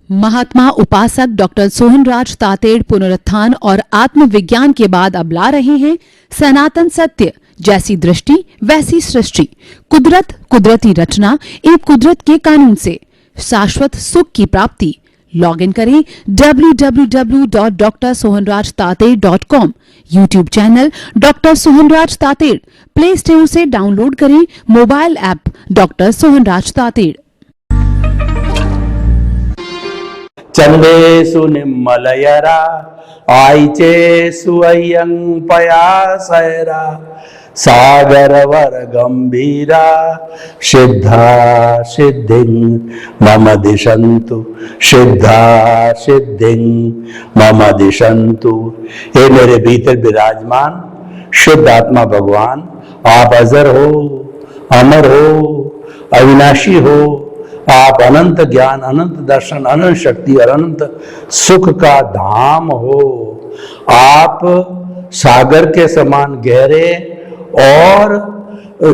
महात्मा उपासक डॉक्टर सोहनराज तातेड़ पुनरुत्थान और आत्मविज्ञान के बाद अब ला रहे हैं सनातन सत्य, जैसी दृष्टि वैसी सृष्टि, कुदरत, कुदरती रचना एवं कुदरत के कानून से शाश्वत सुख की प्राप्ति। लॉगिन करें www.drsohanrajtated.com, YouTube channel doctor Sohanraj Tated, Play Store से डाउनलोड करें mobile app doctor Sohanraj Tated. चंदेषु निम्मलयरा आईचेषु अय्यं पयासयरा सागरवर गंभीरा सिद्धा सिद्धिं मम दिशन्तु, सिद्धा सिद्धिं मम दिशन्तु। हे मेरे भीतर विराजमान शुद्ध आत्मा भगवान, आप अजर हो, अमर हो, अविनाशी हो। आप अनंत ज्ञान, अनंत दर्शन, अनंत शक्ति और अनंत सुख का धाम हो। आप सागर के समान गहरे और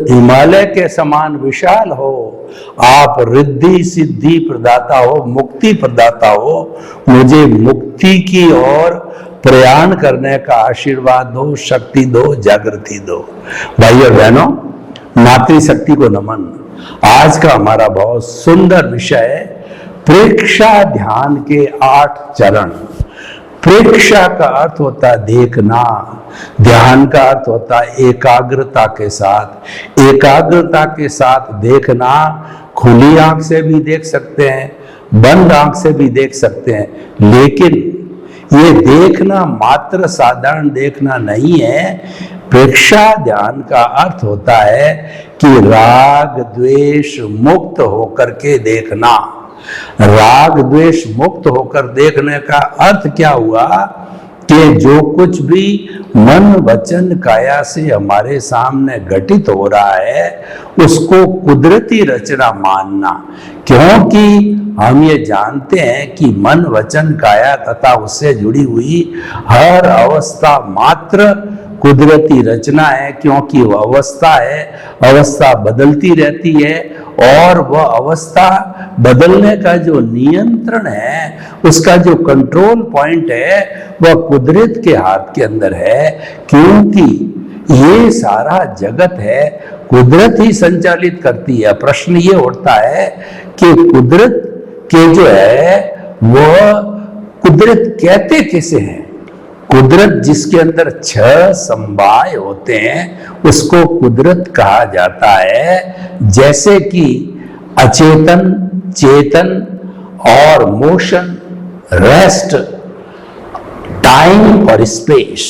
हिमालय के समान विशाल हो। आप रिद्धि सिद्धि प्रदाता हो, मुक्ति प्रदाता हो। मुझे मुक्ति की ओर प्रयाण करने का आशीर्वाद दो, शक्ति दो, जागृति दो। भाई और बहनों, मातृशक्ति को नमन। आज का हमारा बहुत सुंदर विषय है प्रेक्षा ध्यान के 8 चरण। प्रेक्षा का अर्थ होता है देखना, ध्यान का अर्थ होता है एकाग्रता के साथ। एकाग्रता के साथ देखना, खुली आंख से भी देख सकते हैं, बंद आंख से भी देख सकते हैं, लेकिन ये देखना मात्र साधारण देखना नहीं है। प्रेक्षा ध्यान का अर्थ होता है कि राग द्वेष मुक्त होकर के देखना। राग द्वेष मुक्त होकर देखने का अर्थ क्या हुआ कि जो कुछ भी मन वचन काया से हमारे सामने घटित हो रहा है उसको कुदरती रचना मानना। क्योंकि हम ये जानते हैं कि मन वचन काया तथा उससे जुड़ी हुई हर अवस्था मात्र कुदरती रचना है, क्योंकि वह अवस्था है, अवस्था बदलती रहती है और वह अवस्था बदलने का जो नियंत्रण है, उसका जो कंट्रोल पॉइंट है, वह कुदरत के हाथ के अंदर है। क्योंकि ये सारा जगत है कुदरत ही संचालित करती है। प्रश्न ये उठता है कि कुदरत के जो है वह कुदरत कहते किसे हैं? कुदरत जिसके अंदर 6 समवाय होते हैं उसको कुदरत कहा जाता है। जैसे कि अचेतन, चेतन और मोशन, रेस्ट, टाइम और स्पेस,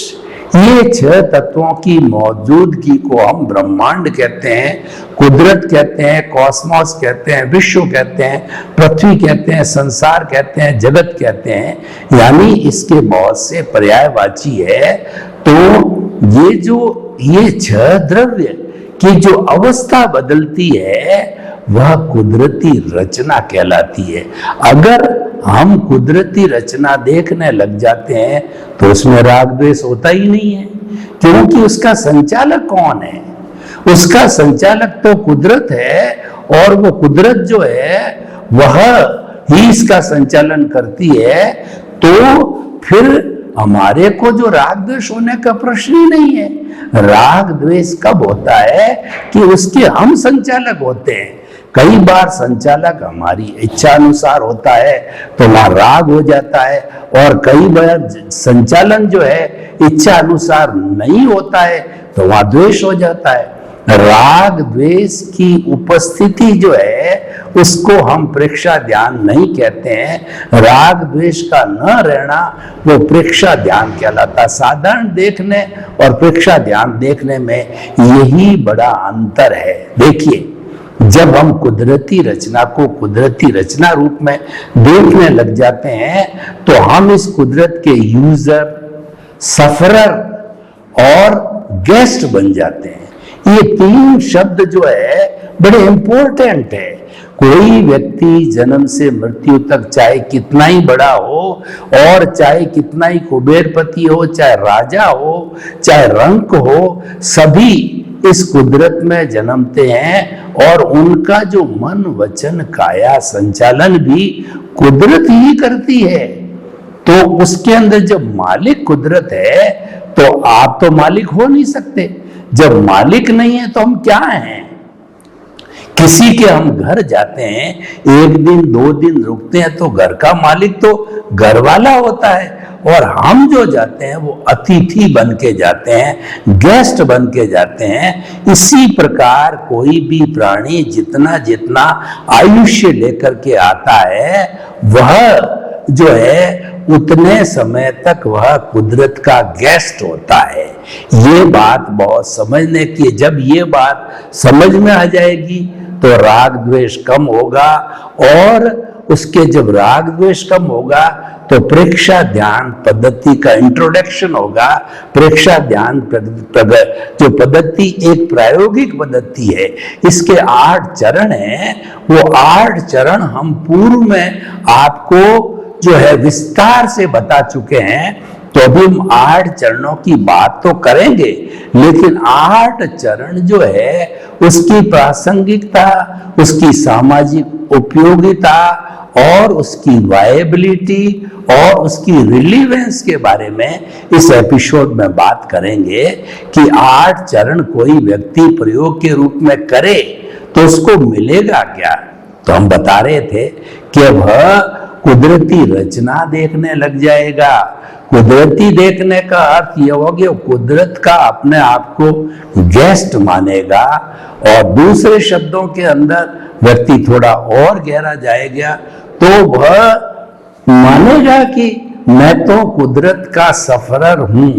ये 6 तत्वों की मौजूदगी को हम ब्रह्मांड कहते हैं, कुदरत कहते हैं, कॉस्मोस कहते हैं, विश्व कहते हैं, पृथ्वी कहते हैं, संसार कहते हैं, जगत कहते हैं। यानी इसके बहुत से पर्यायवाची है। तो ये 6 द्रव्य की जो अवस्था बदलती है वह कुदरती रचना कहलाती है। अगर हम कुदरती रचना देखने लग जाते हैं तो उसमें राग द्वेष होता ही नहीं है, क्योंकि उसका संचालक कौन है? उसका संचालक तो कुदरत है, और वो कुदरत जो है वह ही इसका संचालन करती है। तो फिर हमारे को जो राग द्वेष होने का प्रश्न ही नहीं है। राग द्वेष कब होता है कि उसके हम संचालक होते हैं। कई बार संचालक हमारी इच्छा अनुसार होता है तो वहां राग हो जाता है, और कई बार संचालन जो है इच्छा अनुसार नहीं होता है तो वहां द्वेष हो जाता है। राग द्वेष की उपस्थिति जो है उसको हम प्रेक्षा ध्यान नहीं कहते हैं। राग द्वेष का न रहना वो प्रेक्षा ध्यान कहलाता। साधारण देखने और प्रेक्षा ध्यान देखने में यही बड़ा अंतर है। देखिए, जब हम कुदरती रचना को कुदरती रचना रूप में देखने लग जाते हैं तो हम इस कुदरत के यूजर, सफरर और गेस्ट बन जाते हैं। ये 3 शब्द जो है बड़े इंपॉर्टेंट है। कोई व्यक्ति जन्म से मृत्यु तक चाहे कितना ही बड़ा हो और चाहे कितना ही कुबेरपति हो, चाहे राजा हो, चाहे रंक हो, सभी इस कुदरत में जन्मते हैं और उनका जो मन वचन काया संचालन भी कुदरत ही करती है। तो उसके अंदर जब मालिक कुदरत है तो आप तो मालिक हो नहीं सकते। जब मालिक नहीं है तो हम क्या हैं? किसी के हम घर जाते हैं, एक दिन 2 दिन रुकते हैं तो घर का मालिक तो घर वाला होता है, और हम जो जाते हैं वो अतिथि बन के जाते हैं, गेस्ट बन के जाते हैं। इसी प्रकार कोई भी प्राणी जितना जितना आयुष्य लेकर के आता है वह जो है उतने समय तक वह कुदरत का गेस्ट होता है। ये बात बहुत समझने की। जब ये बात समझ में आ जाएगी तो राग द्वेष कम होगा, और उसके जब राग द्वेष कम होगा तो प्रेक्षा ध्यान पद्धति का इंट्रोडक्शन होगा। प्रेक्षा ध्यान जो पद्धति एक प्रायोगिक पद्धति है, इसके 8 चरण हैं। वो 8 चरण हम पूर्व में आपको जो है विस्तार से बता चुके हैं। तो अभी हम 8 चरणों की बात तो करेंगे, लेकिन 8 चरण जो है उसकी प्रासंगिकता, उसकी सामाजिक उपयोगिता और उसकी वायबिलिटी और उसकी रिलीवेंस के बारे में इस एपिसोड में बात करेंगे कि 8 चरण कोई व्यक्ति प्रयोग के रूप में करे तो उसको मिलेगा क्या। तो हम बता रहे थे कि वह कुदरती रचना देखने लग जाएगा। कुदरती देखने का अर्थ यह हो कि कुदरत का अपने आप को गेस्ट मानेगा, और दूसरे शब्दों के अंदर व्यक्ति थोड़ा और गहरा जाएगा तो वह मानेगा कि मैं तो कुदरत का सफरर हूं,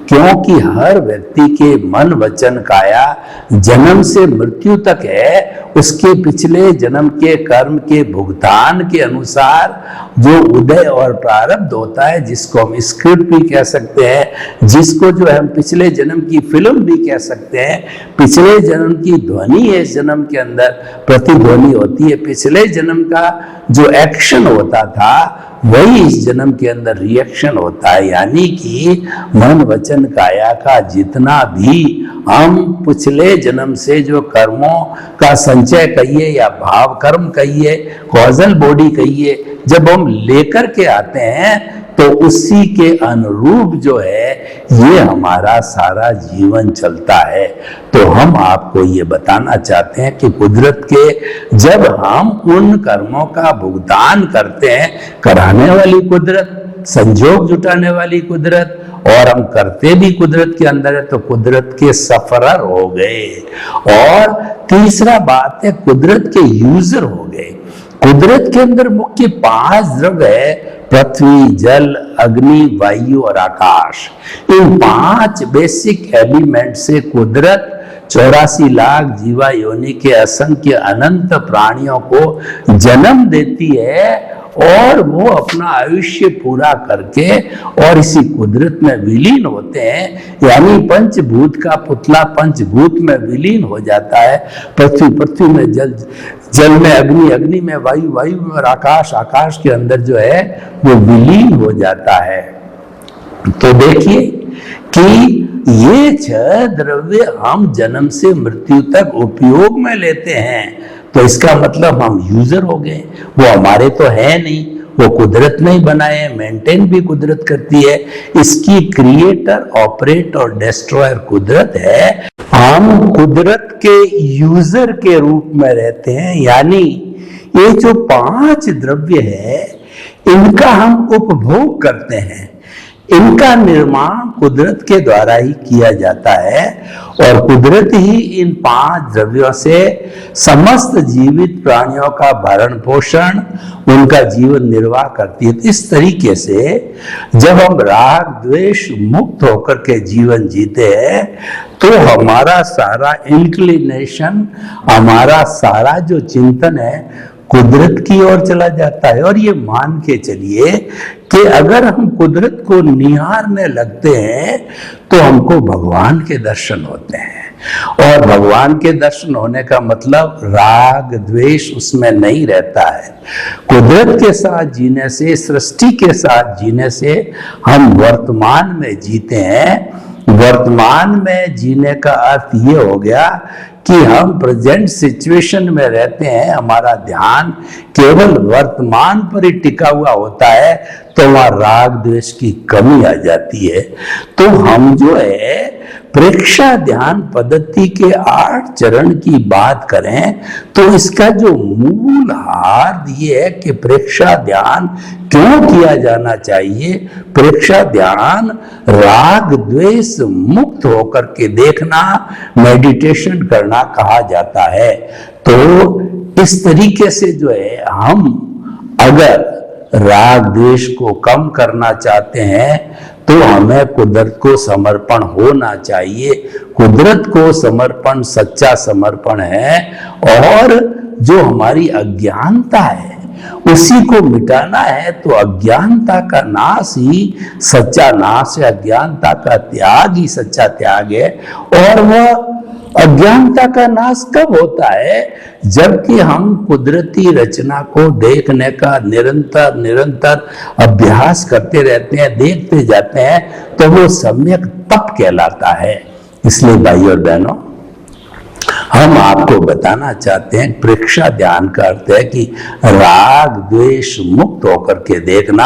क्योंकि हर व्यक्ति के मन वचन काया जन्म से मृत्यु तक है उसके पिछले जन्म के कर्म के भुगतान के अनुसार जो उदय और प्रारब्ध होता है, जिसको हम स्क्रिप्ट भी कह सकते हैं, जिसको जो है हम पिछले जन्म की फिल्म भी कह सकते हैं। पिछले जन्म की ध्वनि इस जन्म के अंदर प्रतिध्वनि होती है, पिछले जन्म का जो एक्शन होता था वही इस जन्म के अंदर रिएक्शन होता है। यानी कि मन वचन काया का जितना भी हम पिछले जन्म से जो कर्मों का संचय कहिए या भाव कर्म कहिए, कॉजल बॉडी कहिए, जब हम लेकर के आते हैं तो उसी के अनुरूप जो है ये हमारा सारा जीवन चलता है। तो हम आपको ये बताना चाहते हैं कि कुदरत के जब हम उन कर्मों का भुगतान करते हैं, कराने वाली कुदरत, संजोग जुटाने वाली कुदरत, और हम करते भी कुदरत के अंदर है, तो कुदरत के सफरर हो गए। और तीसरा बात है कुदरत के यूजर हो गए। कुदरत के अंदर मुख्य 5 द्रव्य है, पृथ्वी, जल, अग्नि, वायु और आकाश। इन 5 बेसिक एलिमेंट से कुदरत 84 लाख जीवा योनि के असंख्य अनंत प्राणियों को जन्म देती है, और वो अपना आयुष्य पूरा करके और इसी कुदरत में विलीन होते हैं। यानी पंचभूत का पुतला पंचभूत में विलीन हो जाता है। पृथ्वी, पृथ्वी में जल, जल में अग्नि, अग्नि में वायु, वायु में और आकाश, आकाश के अंदर जो है वो विलीन हो जाता है। तो देखिए कि ये 6 द्रव्य हम जन्म से मृत्यु तक उपयोग में लेते हैं, तो इसका मतलब हम यूजर हो गए। वो हमारे तो है नहीं, वो कुदरत नहीं बनाए, मेंटेन भी कुदरत करती है। इसकी क्रिएटर, ऑपरेट और डिस्ट्रॉयर कुदरत है। हम कुदरत के यूजर के रूप में रहते हैं। यानी ये जो 5 द्रव्य है इनका हम उपभोग करते हैं, इनका निर्माण कुदरत के द्वारा ही किया जाता है, और कुदरत ही इन 5 द्रव्यों से समस्त जीवित प्राणियों का भरण पोषण, उनका जीवन निर्वाह करती है। इस तरीके से जब हम राग द्वेष मुक्त होकर के जीवन जीते हैं तो हमारा सारा इंक्लिनेशन, हमारा सारा जो चिंतन है कुदरत की ओर चला जाता है। और ये मान के चलिए कि अगर हम कुदरत को निहारने लगते हैं तो हमको भगवान के दर्शन होते हैं, और भगवान के दर्शन होने का मतलब राग द्वेष उसमें नहीं रहता है। कुदरत के साथ जीने से, सृष्टि के साथ जीने से हम वर्तमान में जीते हैं, वर्तमान में जीने का अर्थ ये हो गया कि हम प्रेजेंट सिचुएशन में रहते हैं, हमारा ध्यान केवल वर्तमान पर ही टिका हुआ होता है, तो वहां राग द्वेष की कमी आ जाती है। तो हम जो है प्रेक्षा ध्यान पद्धति के 8 चरण की बात करें तो इसका जो मूल हार्द ये है कि प्रेक्षा ध्यान क्यों किया जाना चाहिए। प्रेक्षा ध्यान राग द्वेष मुक्त होकर के देखना, मेडिटेशन करना कहा जाता है। तो इस तरीके से जो है हम अगर राग द्वेष को कम करना चाहते हैं तो हमें कुदरत को समर्पण होना चाहिए। कुदरत को समर्पण सच्चा समर्पण है, और जो हमारी अज्ञानता है उसी को मिटाना है। तो अज्ञानता का नाश ही सच्चा नाश है, अज्ञानता का त्याग ही सच्चा त्याग है। और वह अज्ञानता का नाश कब होता है? जबकि हम कुदरती रचना को देखने का निरंतर निरंतर अभ्यास करते रहते हैं, देखते जाते हैं, तो वो सम्यक तप कहलाता है। इसलिए भाइयों और बहनों, हम आपको बताना चाहते हैं प्रेक्षा ध्यान का अर्थ है कि राग द्वेष मुक्त होकर के देखना।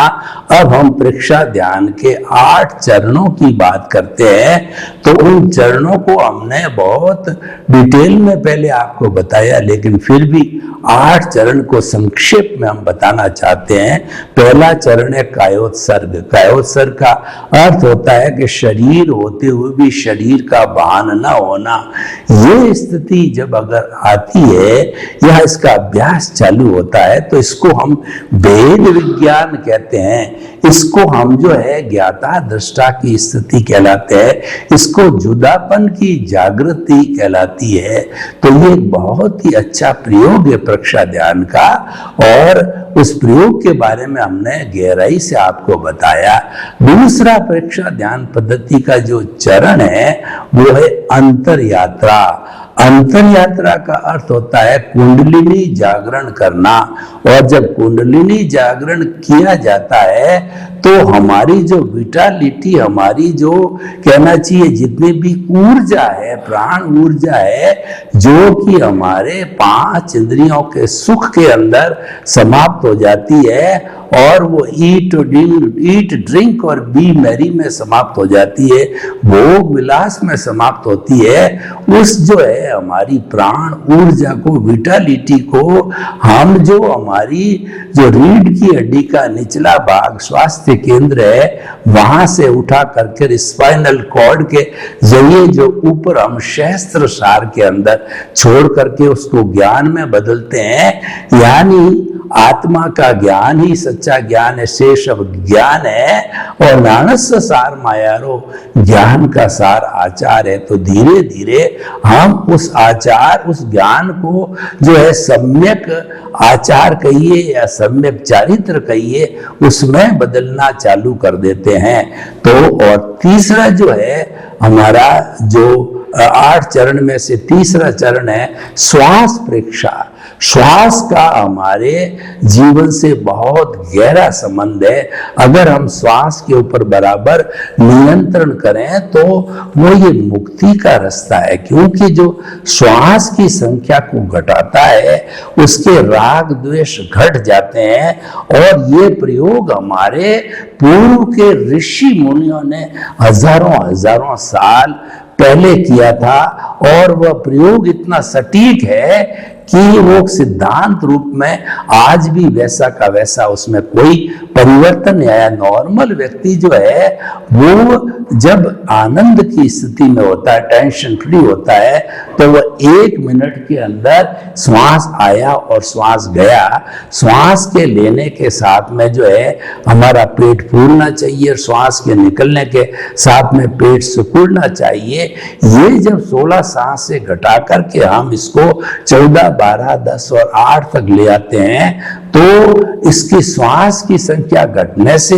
अब हम प्रेक्षा ध्यान के 8 चरणों की बात करते हैं। तो उन चरणों को हमने बहुत डिटेल में पहले आपको बताया, लेकिन फिर भी 8 चरण को संक्षेप में हम बताना चाहते हैं। पहला चरण है कायोत्सर्ग। कायोत्सर्ग का अर्थ होता है कि शरीर होते हुए भी शरीर का भान न होना। ये स्थिति जब अगर आती है या इसका अभ्यास चालू होता है तो इसको हम भेद विज्ञान कहते हैं। इसको हम जो है ज्ञाता दृष्टा की स्थिति कहलाते हैं, इसको जुदापन की जागृति कहलाती है। तो ये बहुत ही अच्छा प्रयोग है प्रेक्षा ध्यान का, और उस प्रयोग के बारे में हमने गहराई से आपको बताया। दूसरा प्रेक्षा ध्यान पद्धति का जो चरण है वो है अंतर यात्रा। अंतर यात्रा का अर्थ होता है कुंडलिनी जागरण करना, और जब कुंडलिनी जागरण किया जाता है तो हमारी जो विटालिटी, हमारी जो कहना चाहिए जितनी भी ऊर्जा है, प्राण ऊर्जा है, जो कि हमारे 5 इंद्रियों के सुख के अंदर समाप्त हो जाती है, और वो ईट ड्रिंक और बी मैरी में समाप्त हो जाती है, भोग विलास में समाप्त होती है। उस जो है हमारी प्राण ऊर्जा को, विटालिटी को हम जो हमारी जो रीढ़ की हड्डी का निचला भाग स्वास्थ्य केंद्र है वहां से उठा करके स्पाइनल कॉर्ड के जरिए जो ऊपर हम सहस्त्र सार के अंदर छोड़ करके उसको ज्ञान में बदलते हैं। यानी आत्मा का ज्ञान ही सच्चा ज्ञान है, शेष ज्ञान है, और नानस्य सार मायारो, ज्ञान का सार आचार है। तो धीरे धीरे हम उस आचार, उस ज्ञान को जो है सम्यक आचार कहिए या सम्यक चारित्र कहिए, उसमें बदलना चालू कर देते हैं। तो और तीसरा जो है हमारा जो 8 चरण में से तीसरा चरण है श्वास प्रेक्षा। श्वास का हमारे जीवन से बहुत गहरा संबंध है। अगर हम श्वास के ऊपर बराबर नियंत्रण करें तो वो ये मुक्ति का रास्ता है, क्योंकि जो श्वास की संख्या को घटाता है उसके राग द्वेष घट जाते हैं। और ये प्रयोग हमारे पूर्व के ऋषि मुनियों ने हजारों हजारों साल पहले किया था, और वह प्रयोग इतना सटीक है कि वो सिद्धांत रूप में आज भी वैसा का वैसा उसमें कोई परिवर्तन नहीं आया। नॉर्मल व्यक्ति जो है वो जब आनंद की स्थिति में होता है, टेंशन फ्री होता है, तो वो 1 मिनट के अंदर श्वास आया और श्वास गया। श्वास के लेने के साथ में जो है हमारा पेट फूलना चाहिए, श्वास के निकलने के साथ में पेट सिकुड़ना चाहिए। ये जब 16 सांस से घटा करके हम इसको 14, 12, 10 और 8 तक ले आते हैं, तो इसकी श्वास की संख्या घटने से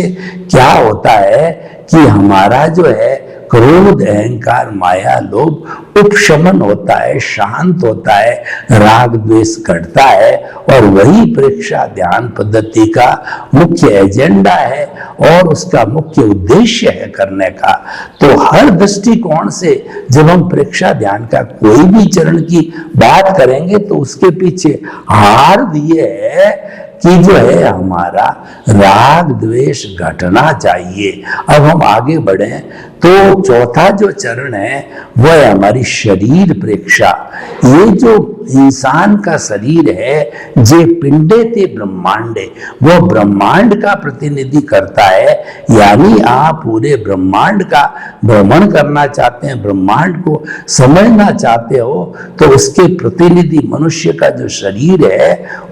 क्या होता है कि हमारा जो है क्रोध, अहंकार, माया, लोभ उपशमन होता है, शांत होता है, राग द्वेष घटता है। और वही प्रेक्षा ध्यान पद्धति का मुख्य एजेंडा है और उसका मुख्य उद्देश्य है करने का। तो हर दृष्टिकोण से जब हम प्रेक्षा ध्यान का कोई भी चरण की बात करेंगे तो उसके पीछे हार्द ये है कि जो है हमारा राग द्वेष घटना चाहिए। अब हम आगे बढ़े तो चौथा जो चरण है वह है हमारी शरीर प्रेक्षा। ये जो इंसान का शरीर है जे पिंडे ते ब्रह्मांडे, वो ब्रह्मांड का प्रतिनिधि करता है। यानी आप पूरे ब्रह्मांड का भ्रमण करना चाहते हैं, ब्रह्मांड को समझना चाहते हो, तो उसके प्रतिनिधि मनुष्य का जो शरीर है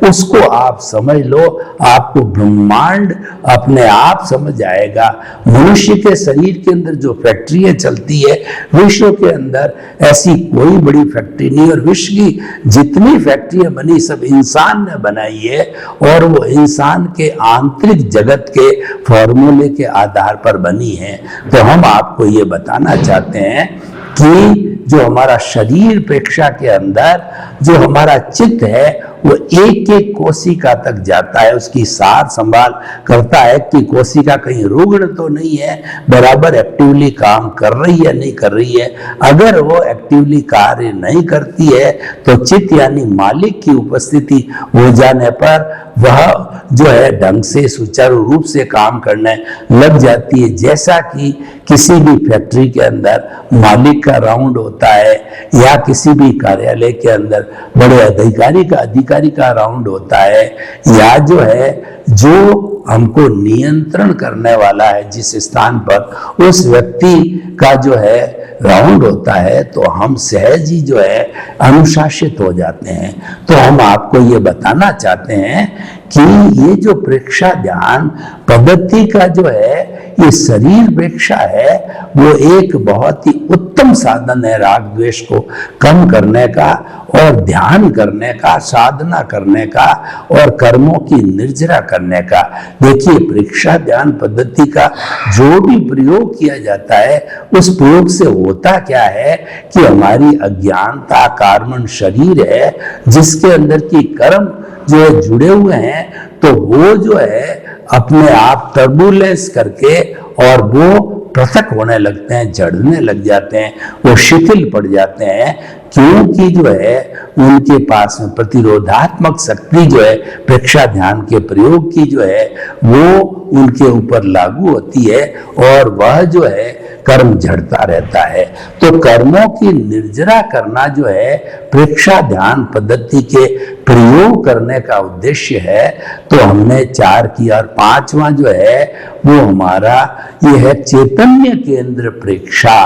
उसको आप समझ लो, आपको ब्रह्मांड अपने आप समझ आएगा। मनुष्य के शरीर के अंदर जो फैक्ट्रियां चलती है, विश्व के अंदर ऐसी कोई बड़ी फैक्ट्री नहीं, और विश्व की जितनी फैक्ट्रियां बनी सब इंसान ने बनाई है, और वो इंसान के आंतरिक जगत के फॉर्मूले के आधार पर बनी है। तो हम आपको ये बताना चाहते हैं कि जो हमारा शरीर प्रेक्षा के अंदर जो हमारा चित्त है वो एक एक कोशिका तक जाता है, उसकी सार संभाल करता है कि कोशिका कहीं रुग्ण तो नहीं है, बराबर एक्टिवली काम कर रही है नहीं कर रही है। अगर वो एक्टिवली कार्य नहीं करती है तो चित्त यानी मालिक की उपस्थिति हो जाने पर वह जो है ढंग से सुचारू रूप से काम करने लग जाती है। जैसा कि किसी भी फैक्ट्री के अंदर मालिक का राउंड होता है या किसी भी कार्यालय के अंदर बड़े अधिकारी का राउंड होता है, या जो है जो हमको नियंत्रण करने वाला है जिस स्थान पर, उस व्यक्ति का जो है राउंड होता है, तो हम सहज ही जो है अनुशासित हो जाते हैं। तो हम आपको ये बताना चाहते हैं कि ये जो प्रेक्षा ध्यान पद्धति का जो है ये शरीर प्रेक्षा है, वो एक बहुत ही उत्तम साधन है राग द्वेष को कम करने का और ध्यान करने का, साधना करने का और कर्मों की निर्जरा करने का। देखिए, प्रेक्षा ध्यान पद्धति का जो भी प्रयोग किया जाता है उस प्रयोग से होता क्या है कि हमारी अज्ञानता कार्मण शरीर है जिसके अंदर की कर्म जो है जुड़े हुए हैं, तो वो जो है अपने आप टर्बुलेंस करके और वो पृथक होने लगते हैं, झड़ने लग जाते हैं, वो शिथिल पड़ जाते हैं, क्योंकि जो है उनके पास में प्रतिरोधात्मक शक्ति जो है प्रेक्षा ध्यान के प्रयोग की जो है वो उनके ऊपर लागू होती है और वह जो है कर्म झड़ता रहता है। तो कर्मों की निर्जरा करना जो है प्रेक्षा ध्यान पद्धति के प्रयोग करने का उद्देश्य है। तो हमने 4 किया और 5वां जो है वो हमारा ये है चैतन्य केंद्र प्रेक्षा।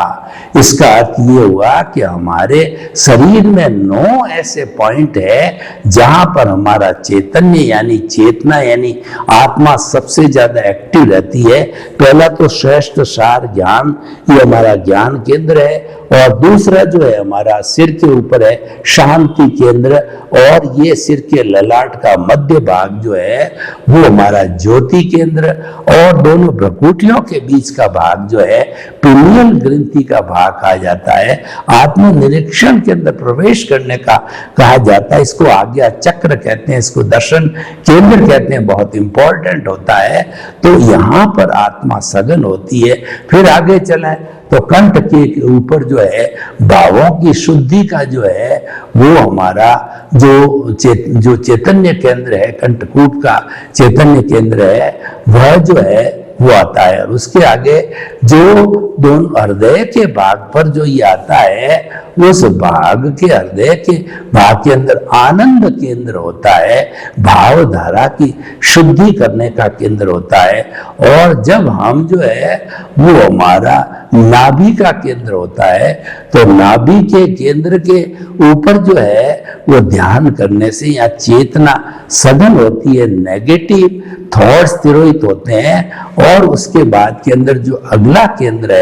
इसका अर्थ ये हुआ कि हमारे शरीर में 9 ऐसे पॉइंट है जहां पर हमारा चैतन्य यानी चेतना यानी आत्मा सबसे ज्यादा एक्टिव रहती है। पहला तो श्रेष्ठ सार ज्ञान, ये हमारा ज्ञान केंद्र है, और दूसरा जो है हमारा सिर के ऊपर है शांति केंद्र, और ये सिर के ललाट का मध्य भाग जो है वो हमारा ज्योति केंद्र, और दोनों भ्रुकुटियों के बीच का भाग जो है पिनियल ग्रंथि का भाग कहा जाता है। आत्मनिरीक्षण के अंदर प्रवेश करने का कहा जाता है, इसको आज्ञा चक्र कहते हैं, इसको दर्शन केंद्र कहते हैं, बहुत इंपॉर्टेंट होता है। तो यहाँ पर आत्मा सघन होती है। फिर आगे चलें तो कंठ के ऊपर जो है भावों की शुद्धि का जो है वो हमारा जो चैतन्य केंद्र है, कंठकूट का चैतन्य केंद्र है, वह जो है वो आता है। और उसके आगे जो दोनों हृदय के भाग पर जो ये आता है, उस भाग के हृदय के भाग के अंदर आनंद केंद्र होता है, भाव धारा की शुद्धि करने का केंद्र होता है। और जब हम जो है वो हमारा नाभि का केंद्र होता है, तो नाभि के केंद्र के ऊपर जो है वो ध्यान करने से या चेतना सघन होती है, नेगेटिव थॉट्स तिरोहित होते हैं। और उसके बाद के अंदर जो अगला केंद्र है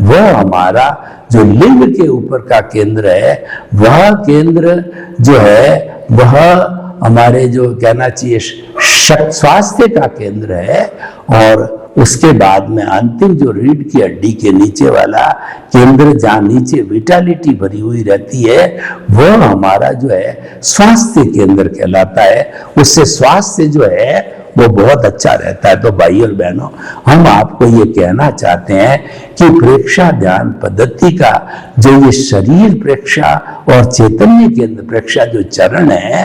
वह हमारा जो लिंग के ऊपर का केंद्र है, वह केंद्र जो है वह हमारे जो कहना चाहिए स्वास्थ्य का केंद्र है। और उसके बाद में अंतिम जो रीढ़ की हड्डी के नीचे वाला केंद्र, जहां नीचे विटालिटी भरी हुई रहती है, वो हमारा जो है स्वास्थ्य केंद्र कहलाता है। उससे स्वास्थ्य जो है वो बहुत अच्छा रहता है। तो भाई और बहनों, हम आपको ये कहना चाहते हैं कि प्रेक्षा ध्यान पद्धति का जो ये शरीर प्रेक्षा और चैतन्य केंद्र प्रेक्षा जो चरण है,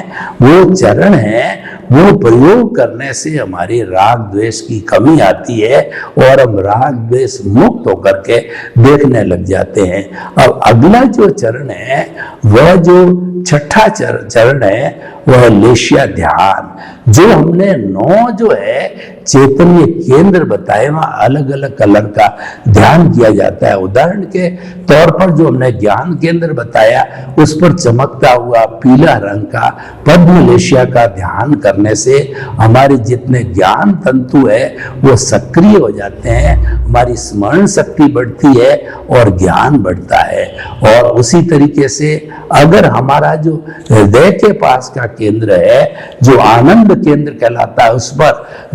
वो प्रयोग करने से हमारे राग द्वेष की कमी आती है और हम राग द्वेष मुक्त होकर के देखने लग जाते हैं। अब अगला जो चरण है, वह जो छठा चरण है, वह लेशिया ध्यान। जो हमने 9 जो है चैतन्य केंद्र बताए, वहां अलग अलग कलर का ध्यान किया जाता है। उदाहरण के तौर पर जो हमने ज्ञान केंद्र बताया, उस पर चमकता हुआ पीला रंग का पद्म लेशिया का ध्यान करने से हमारे जितने ज्ञान तंतु है वो सक्रिय हो जाते हैं, हमारी स्मरण शक्ति बढ़ती है और ज्ञान बढ़ता है। और उसी तरीके से अगर हमारा जो हृदय के पास का केंद्र है, जो आनंद केंद्र कहलाता है, उस पर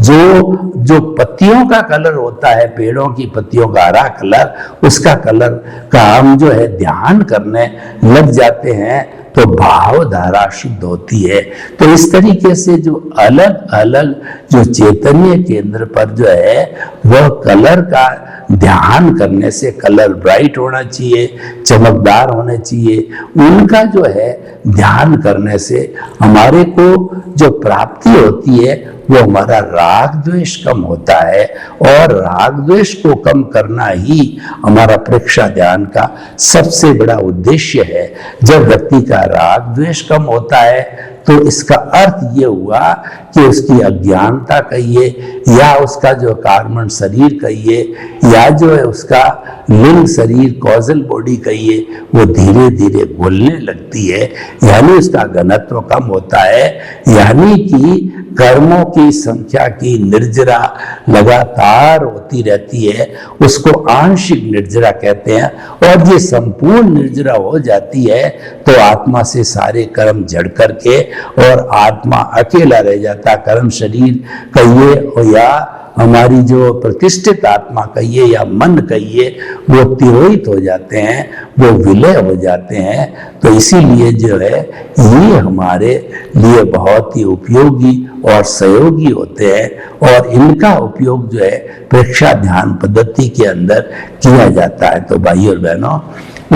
जो पत्तियों का कलर होता है, पेड़ों की पत्तियों का हरा कलर, उसका कलर का हम जो है ध्यान करने लग जाते हैं, तो भाव धारा शुद्ध होती है। तो इस तरीके से जो अलग अलग जो चैतन्य केंद्र पर जो है वह कलर का ध्यान करने से, कलर ब्राइट होना चाहिए, चमकदार होने चाहिए, उनका जो है ध्यान करने से हमारे को जो प्राप्ति होती है वो हमारा राग द्वेष कम होता है। और राग द्वेष को कम करना ही हमारा प्रेक्षा ध्यान का सबसे बड़ा उद्देश्य है। जब व्यक्ति का राग द्वेष कम होता है तो इसका अर्थ ये हुआ कि उसकी अज्ञानता कहिए, या उसका जो कार्बन शरीर कहिए, या जो है उसका लिंग शरीर कॉजल बॉडी कहिए, वो धीरे धीरे घुलने लगती है, यानी उसका घनत्व कम होता है। यानी कि कर्मों की संख्या की निर्जरा लगातार होती रहती है, उसको आंशिक निर्जरा कहते हैं। और ये संपूर्ण निर्जरा हो जाती है तो आत्मा से सारे कर्म जड़ करके और आत्मा अकेला रह जाता। कर्म शरीर कहिए या हमारी जो प्रतिष्ठित आत्मा कहिए या मन कहिए, वो तिरोहित हो जाते हैं, वो विलय हो जाते हैं। तो इसीलिए जो है ये हमारे लिए बहुत ही उपयोगी और सहयोगी होते हैं और इनका उपयोग जो है प्रेक्षा ध्यान पद्धति के अंदर किया जाता है। तो भाई और बहनों,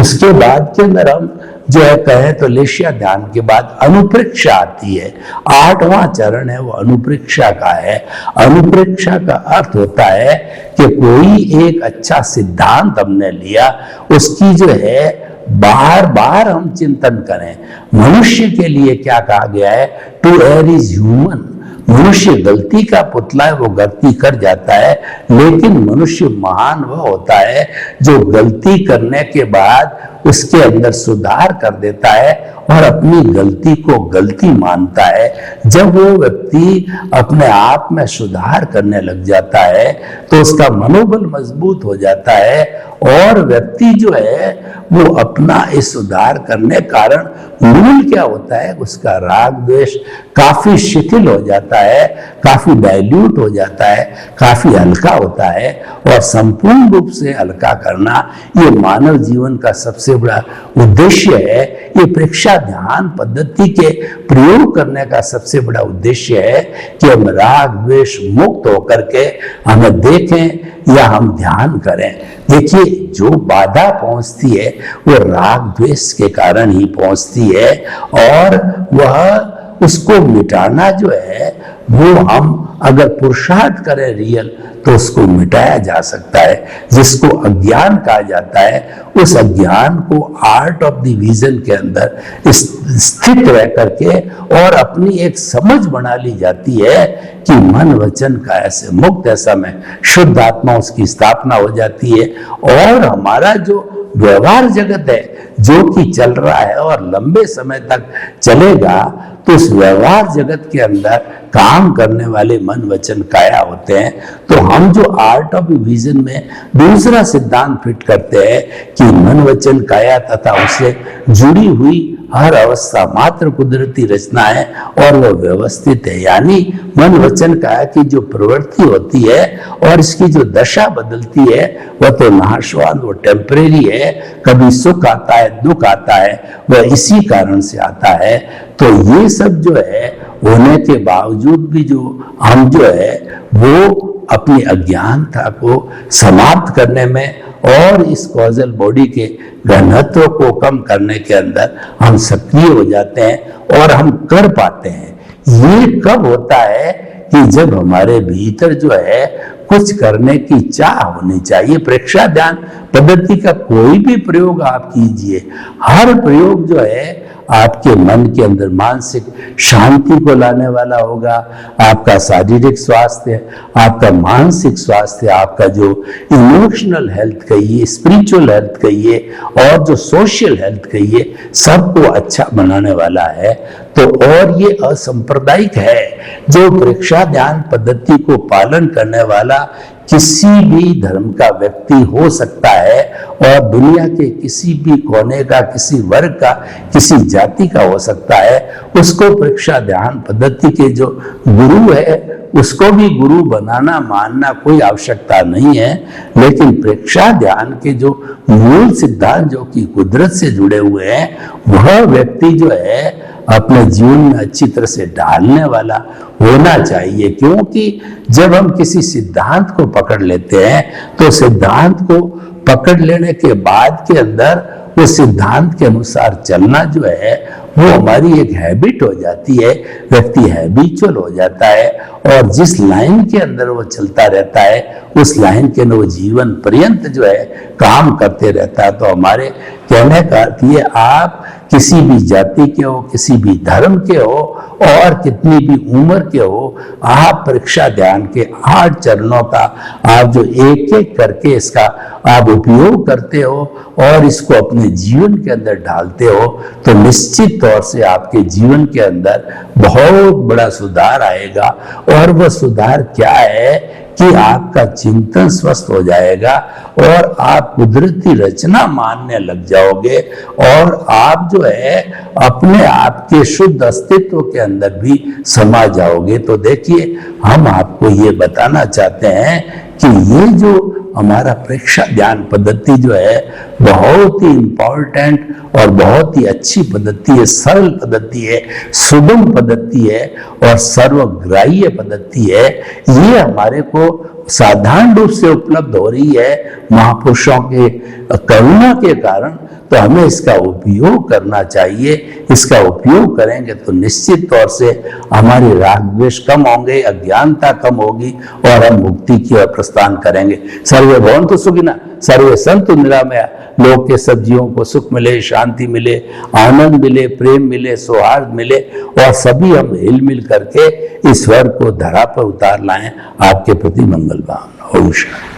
उसके बाद के अंदर हम जो है कहें तो लेशिया ध्यान के बाद अनुप्रेक्षा आती है। 8वां चरण है वो अनुप्रेक्षा का है। अनुप्रेक्षा का अर्थ होता है कि कोई एक अच्छा सिद्धांत हमने लिया, उसकी जो है बार बार हम चिंतन करें। मनुष्य के लिए क्या कहा गया है, टू एयर इज ह्यूमन। मनुष्य गलती का पुतला है, वो गलती कर जाता है, लेकिन मनुष्य महान वह होता है जो गलती करने के बाद उसके अंदर सुधार कर देता है और अपनी गलती को गलती मानता है। जब वो व्यक्ति अपने आप में सुधार करने लग जाता है तो उसका मनोबल मजबूत हो जाता है और व्यक्ति जो है वो अपना इस सुधार करने कारण मूल क्या होता है, उसका राग द्वेष काफी शिथिल हो जाता है, काफी डाइल्यूट हो जाता है, काफी हल्का होता है। और संपूर्ण रूप से हल्का करना ये मानव जीवन का सबसे बड़ा उद्देश्य है। ये प्रेक्षा ध्यान पद्धति के प्रयोग करने का सबसे बड़ा उद्देश्य है कि हम राग द्वेष मुक्त होकर के हमें देखें या हम ध्यान करें। देखिए, जो बाधा पहुंचती है वो राग द्वेष के कारण ही पहुंचती है और वह उसको मिटाना जो है वो हम अगर पुरुषार्थ करें रियल तो उसको मिटाया जा सकता है। जिसको अज्ञान कहा जाता है, उस अज्ञान को आर्ट ऑफ द विजन के अंदर स्थित रह करके और अपनी एक समझ बना ली जाती है कि मन वचन का ऐसे मुक्त ऐसा में शुद्ध आत्मा, उसकी स्थापना हो जाती है। और हमारा जो व्यवहार जगत है जो कि चल रहा है और लंबे समय तक चलेगा, तो उस व्यवहार जगत के अंदर काम करने वाले मन वचन काया होते होते हैं, तो हम जो आर्ट ऑफ विजन में दूसरा सिद्धांत फिट करते हैं कि मन वचन काया तथा उससे जुड़ी हुई हर अवस्था मात्र कुदरती रचना है और वह व्यवस्थित है। यानी मन वचन काया की जो प्रवृत्ति होती है और इसकी जो दशा बदलती है वह तो नाशवान, वो टेम्परेरी है। कभी सुख आता है, दुख आता है, वह इसी कारण से आता है। तो ये सब जो है होने के बावजूद भी जो हम जो है वो अपनी अज्ञानता को समाप्त करने में और इस कॉजल बॉडी के घनत्व को कम करने के अंदर हम सक्रिय हो जाते हैं और हम कर पाते हैं। ये कब होता है कि जब हमारे भीतर जो है कुछ करने की चाह होनी चाहिए। प्रेक्षा ध्यान पद्धति का कोई भी प्रयोग आप कीजिए, हर प्रयोग जो है आपके मन के अंदर मानसिक शांति को लाने वाला होगा। आपका शारीरिक स्वास्थ्य, आपका मानसिक स्वास्थ्य, आपका जो इमोशनल हेल्थ कहिए, स्पिरिचुअल हेल्थ कहिए और जो सोशल हेल्थ कहिए, सबको अच्छा बनाने वाला है। तो और ये असंप्रदायिक है। जो प्रेक्षा ध्यान पद्धति को पालन करने वाला किसी भी धर्म का व्यक्ति हो सकता है और दुनिया के किसी भी कोने का, किसी वर्ग का, किसी जाति का हो सकता है। उसको प्रेक्षा ध्यान पद्धति के जो गुरु है उसको भी गुरु बनाना मानना कोई आवश्यकता नहीं है। लेकिन प्रेक्षा ध्यान के जो मूल सिद्धांत जो कि कुदरत से जुड़े हुए हैं, वह व्यक्ति जो है अपने जीवन में अच्छी तरह से डालने वाला होना चाहिए। क्योंकि जब हम किसी सिद्धांत को पकड़ लेते हैं तो सिद्धांत को पकड़ लेने के बाद के अंदर वो सिद्धांत के अनुसार चलना जो है वो हमारी एक हैबिट हो जाती है। व्यक्ति हैबिचुअल हो जाता है और जिस लाइन के अंदर वो चलता रहता है उस लाइन के अंदर वो जीवन पर्यंत जो है काम करते रहता है। तो हमारे कहने का अर्थ ये, आप किसी भी जाति के हो, किसी भी धर्म के हो और कितनी भी उम्र के हो, आप प्रेक्षा ध्यान के 8 चरणों का आप जो एक एक करके इसका आप उपयोग करते हो और इसको अपने जीवन के अंदर डालते हो तो निश्चित तौर से आपके जीवन के अंदर बहुत बड़ा सुधार आएगा। और वह सुधार क्या है कि आपका चिंतन स्वस्थ हो जाएगा और आप कुदरती रचना मानने लग जाओगे और आप जो है अपने आप के शुद्ध अस्तित्व के अंदर भी समा जाओगे। तो देखिए, हम आपको ये बताना चाहते हैं कि ये जो हमारा प्रेक्षा ध्यान पद्धति जो है बहुत ही इंपॉर्टेंट और बहुत ही अच्छी पद्धति है, सरल पद्धति है, सुगम पद्धति है और सर्वग्राह्य पद्धति है। ये हमारे को साधारण रूप से उपलब्ध हो रही है महापुरुषों के करुणा के कारण। तो हमें इसका उपयोग करना चाहिए। इसका उपयोग करेंगे तो निश्चित तौर से हमारी राग द्वेष कम होंगे, अज्ञानता कम होगी और हम मुक्ति की ओर प्रस्थान करेंगे। सर्वे भवन्तु सुखिनः, सर्वे सन्तु निरामया। लोक के सब जीवों को सुख मिले, शांति मिले, आनंद मिले, प्रेम मिले, सौहार्द मिले और सभी हम हिल मिल करके ईश्वर को धरा पर उतार लाएं। आपके प्रति मंगल भावना। ओम शांति।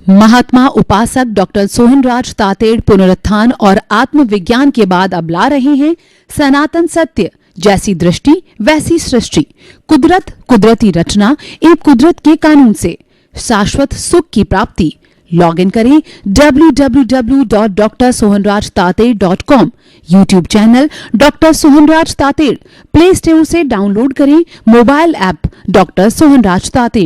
महात्मा उपासक डॉक्टर सोहनराज तातेड़ पुनरुत्थान और आत्मविज्ञान के बाद अब ला रहे हैं सनातन सत्य, जैसी दृष्टि वैसी सृष्टि, कुदरत कुदरती रचना एवं कुदरत के कानून से शाश्वत सुख की प्राप्ति। लॉग इन करें www.drsohanrajtated.com। YouTube channel doctor Sohanraj Tated, Play Store से डाउनलोड करें mobile app doctor Sohanraj Tated.